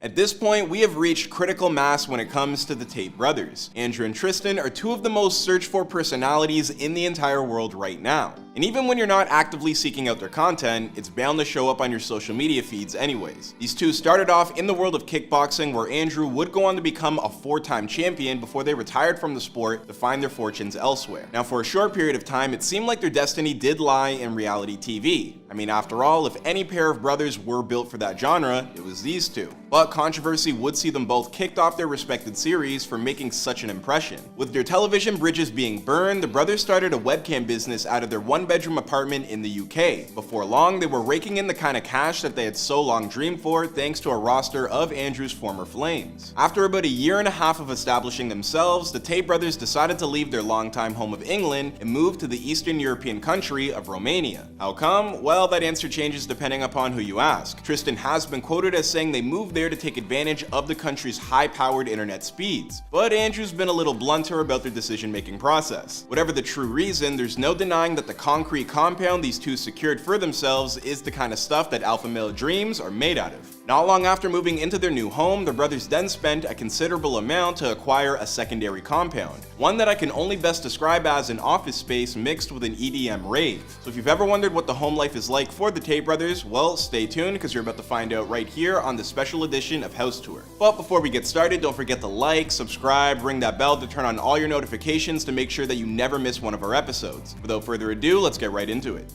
At this point, we have reached critical mass when it comes to the Tate brothers. Andrew and Tristan are two of the most searched for personalities in the entire world right now. And even when you're not actively seeking out their content, it's bound to show up on your social media feeds anyways. These two started off in the world of kickboxing, where Andrew would go on to become a 4-time champion before they retired from the sport to find their fortunes elsewhere. Now, for a short period of time, it seemed like their destiny did lie in reality TV. I mean, after all, if any pair of brothers were built for that genre, it was these two. But controversy would see them both kicked off their respected series for making such an impression. With their television bridges being burned, the brothers started a webcam business out of their one-bedroom apartment in the UK. Before long, they were raking in the kind of cash that they had so long dreamed for, thanks to a roster of Andrew's former flames. After about a year and a half of establishing themselves, the Tate brothers decided to leave their longtime home of England and move to the Eastern European country of Romania. How come? Well, that answer changes depending upon who you ask. Tristan has been quoted as saying they moved there to take advantage of the country's high-powered internet speeds, but Andrew's been a little blunter about their decision-making process. Whatever the true reason, there's no denying that the concrete compound these two secured for themselves is the kind of stuff that alpha male dreams are made out of. Not long after moving into their new home, the brothers then spent a considerable amount to acquire a secondary compound, one that I can only best describe as an office space mixed with an EDM rave. So if you've ever wondered what the home life is like for the Tate brothers, well, stay tuned because you're about to find out right here on the special edition of House Tour. But before we get started, don't forget to like, subscribe, ring that bell to turn on all your notifications to make sure that you never miss one of our episodes. Without further ado, let's get right into it.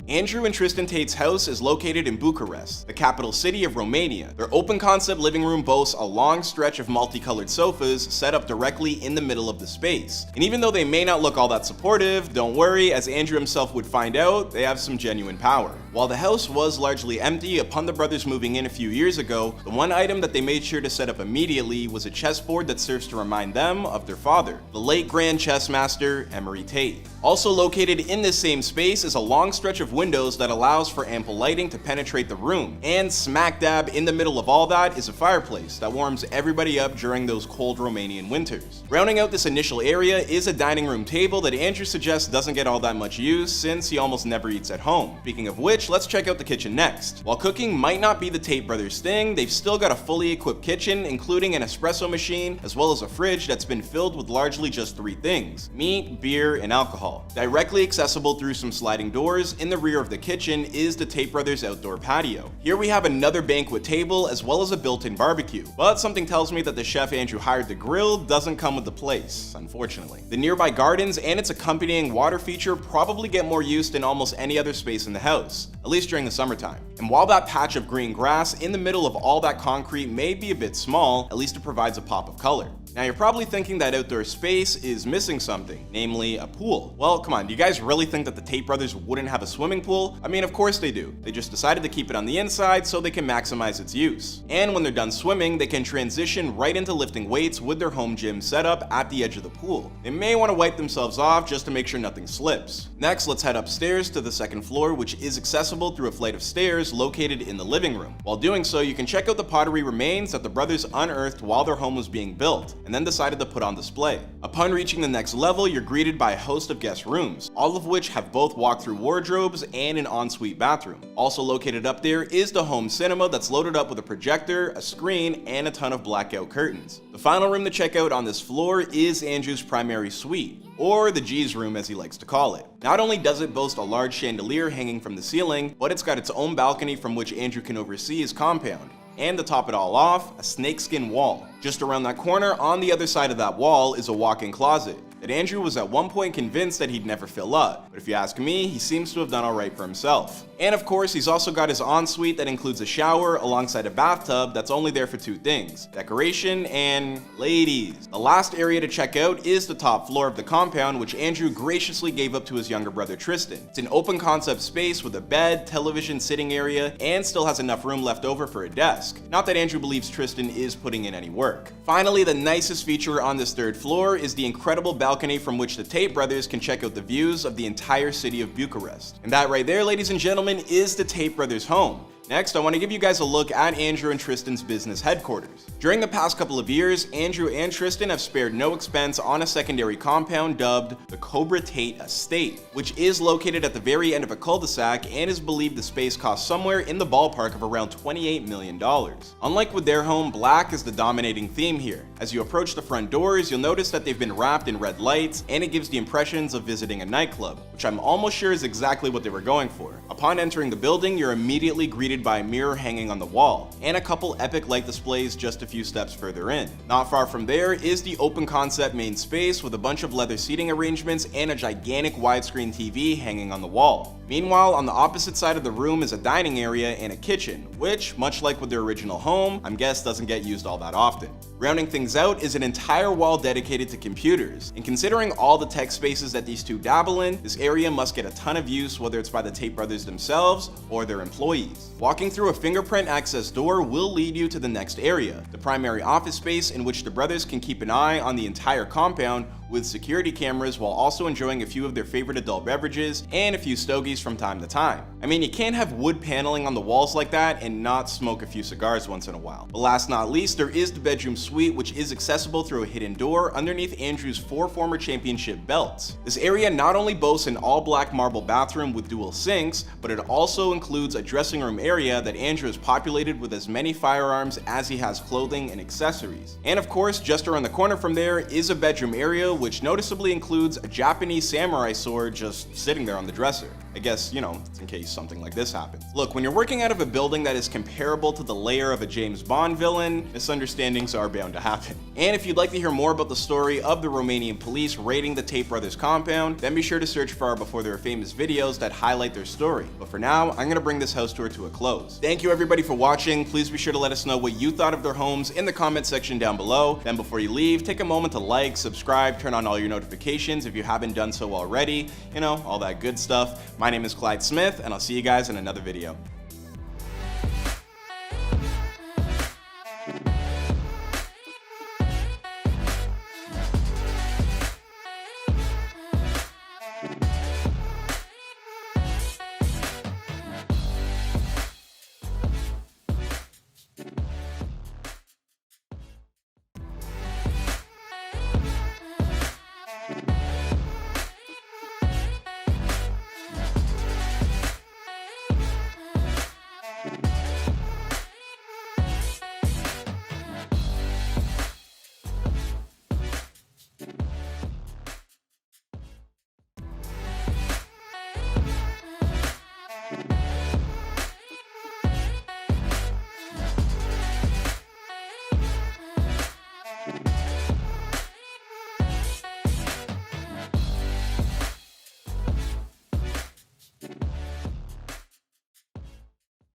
Andrew and Tristan Tate's house is located in Bucharest, the capital city of Romania. Their open-concept living room boasts a long stretch of multicolored sofas set up directly in the middle of the space. And even though they may not look all that supportive, don't worry, as Andrew himself would find out, they have some genuine power. While the house was largely empty upon the brothers moving in a few years ago, the one item that they made sure to set up immediately was a chessboard that serves to remind them of their father, the late Grand Chess Master Emery Tate. Also located in this same space is a long stretch of windows that allows for ample lighting to penetrate the room. And smack dab in the middle of all that is a fireplace that warms everybody up during those cold Romanian winters. Rounding out this initial area is a dining room table that Andrew suggests doesn't get all that much use since he almost never eats at home. Speaking of which, let's check out the kitchen next. While cooking might not be the Tate brothers' thing, they've still got a fully equipped kitchen, including an espresso machine, as well as a fridge that's been filled with largely just 3 things: meat, beer, and alcohol. Directly accessible through some sliding doors in the rear of the kitchen is the Tate brothers' outdoor patio. Here we have another banquet table as well as a built-in barbecue, but something tells me that the chef Andrew hired to grill doesn't come with the place, unfortunately. The nearby gardens and its accompanying water feature probably get more use than almost any other space in the house, at least during the summertime. And while that patch of green grass in the middle of all that concrete may be a bit small, at least it provides a pop of color. Now you're probably thinking that outdoor space is missing something, namely a pool. Well, come on, do you guys really think that the Tate brothers wouldn't have a swimming pool? I mean, of course they do. They just decided to keep it on the inside so they can maximize its use. And when they're done swimming, they can transition right into lifting weights with their home gym set up at the edge of the pool. They may want to wipe themselves off just to make sure nothing slips. Next, let's head upstairs to the second floor, which is accessible through a flight of stairs located in the living room. While doing so, you can check out the pottery remains that the brothers unearthed while their home was being built, and then decided to put on display. Upon reaching the next level, you're greeted by a host of guest rooms, all of which have both walk-through wardrobes and an ensuite bathroom. Also located up there is the home cinema that's loaded up with a projector, a screen, and a ton of blackout curtains. The final room to check out on this floor is Andrew's primary suite, or the G's room as he likes to call it. Not only does it boast a large chandelier hanging from the ceiling, but it's got its own balcony from which Andrew can oversee his compound. And to top it all off, a snakeskin wall. Just around that corner, on the other side of that wall, is a walk-in closet that Andrew was at one point convinced that he'd never fill up, but if you ask me, he seems to have done alright for himself. And of course, he's also got his ensuite that includes a shower alongside a bathtub that's only there for 2 things: decoration and ladies. The last area to check out is the top floor of the compound, which Andrew graciously gave up to his younger brother Tristan. It's an open concept space with a bed, television, sitting area, and still has enough room left over for a desk. Not that Andrew believes Tristan is putting in any work. Finally, the nicest feature on this 3rd floor is the incredible balcony from which the Tate brothers can check out the views of the entire city of Bucharest. And that right there, ladies and gentlemen, is the Tate brothers' home. Next, I want to give you guys a look at Andrew and Tristan's business headquarters. During the past couple of years, Andrew and Tristan have spared no expense on a secondary compound dubbed the Cobra Tate Estate, which is located at the very end of a cul-de-sac and is believed the space cost somewhere in the ballpark of around $28 million. Unlike with their home, black is the dominating theme here. As you approach the front doors, you'll notice that they've been wrapped in red lights, and it gives the impressions of visiting a nightclub, which I'm almost sure is exactly what they were going for. Upon entering the building, you're immediately greeted by a mirror hanging on the wall, and a couple epic light displays just a few steps further in. Not far from there is the open concept main space with a bunch of leather seating arrangements and a gigantic widescreen TV hanging on the wall. Meanwhile, on the opposite side of the room is a dining area and a kitchen, which, much like with their original home, I'm guessing doesn't get used all that often. Rounding things out is an entire wall dedicated to computers, and considering all the tech spaces that these two dabble in, this area must get a ton of use, whether it's by the Tate brothers themselves or their employees. Walking through a fingerprint access door will lead you to the next area, the primary office space in which the brothers can keep an eye on the entire compound with security cameras while also enjoying a few of their favorite adult beverages and a few stogies from time to time. I mean, you can't have wood paneling on the walls like that and not smoke a few cigars once in a while. But last not least, there is the bedroom suite, which is accessible through a hidden door underneath Andrew's 4 former championship belts. This area not only boasts an all-black marble bathroom with dual sinks, but it also includes a dressing room area that Andrew has populated with as many firearms as he has clothing and accessories. And of course, just around the corner from there is a bedroom area which noticeably includes a Japanese samurai sword just sitting there on the dresser. I guess, you know, in case something like this happens. Look, when you're working out of a building that is comparable to the lair of a James Bond villain, misunderstandings are bound to happen. And if you'd like to hear more about the story of the Romanian police raiding the Tate brothers compound, then be sure to search for our Before They Were Famous videos that highlight their story. But for now, I'm gonna bring this house tour to a close. Thank you everybody for watching. Please be sure to let us know what you thought of their homes in the comment section down below. Then before you leave, take a moment to like, subscribe, turn on all your notifications if you haven't done so already. You know, all that good stuff. My name is Clyde Smith, and I'll see you guys in another video.